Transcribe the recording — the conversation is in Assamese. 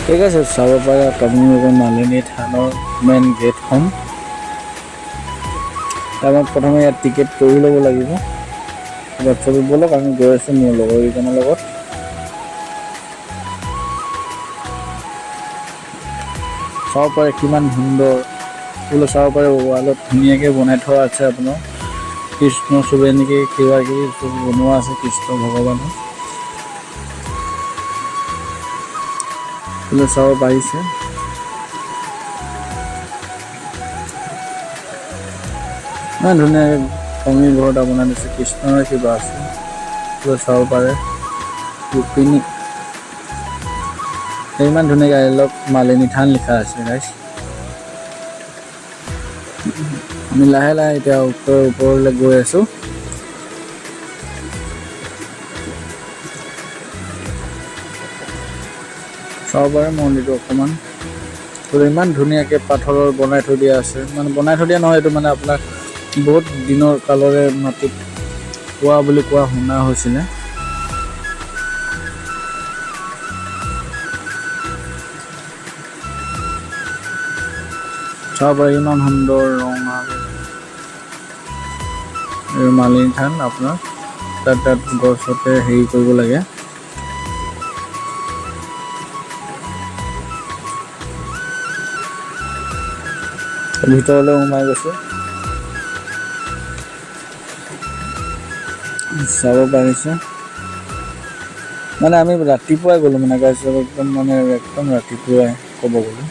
ঠিক আছে, চাব পাৰে আপুনি মালিনী থানৰ মেইন গেটখন। আমি প্ৰথমে ইয়াত টিকেট কৰি ল'ব লাগিব। বাচ্ছাবোৰ ব'লক, আমি গৈ আছোঁ মোৰ লগৰকেইজনৰ লগত। চাব পাৰে কিমান সুন্দৰ ফুল, চাব পাৰে ৱালত ধুনীয়াকৈ বনাই থোৱা আছে। আপোনাৰ কৃষ্ণ চবে এনেকৈ কিবা কিবি চব বনোৱা আছে কৃষ্ণ ভগৱানৰ। ফুলে চাব পাৰিছে। ইমান ধুনীয়াকৈ কঙী ঘৰ এটা বনাই দিছে, কৃষ্ণৰ কিবা আছে চাব পাৰে। ৰুক্মিণী ইমান ধুনীয়াকৈ আই লাভ মালিনী থান লিখা আছে গাইছ। আমি লাহে লাহে এতিয়া ওপৰলৈ গৈ আছোঁ। চাব পাৰে মন্দিৰটো অকণমান ইমান ধুনীয়াকৈ পাথৰৰ বনাই থৈ দিয়া আছে। মানে বনাই থৈ দিয়া নহয়, এইটো মানে আপোনাৰ বহুত দিনৰ কালৰে মাটিত পোৱা বুলি কোৱা শুনা হৈছিলে। চাব পাৰে ইমান সুন্দৰ ৰঙা মালিনী থান। আপোনাৰ তাত গছতে হেৰি কৰিব লাগে। ভিতৰলৈ সোমাই গৈছোঁ, চাব পাৰিছে। মানে আমি ৰাতিপুৱাই গ'লোঁ মানে গাইছ, একদম ৰাতিপুৱাই ক'ব গ'লে।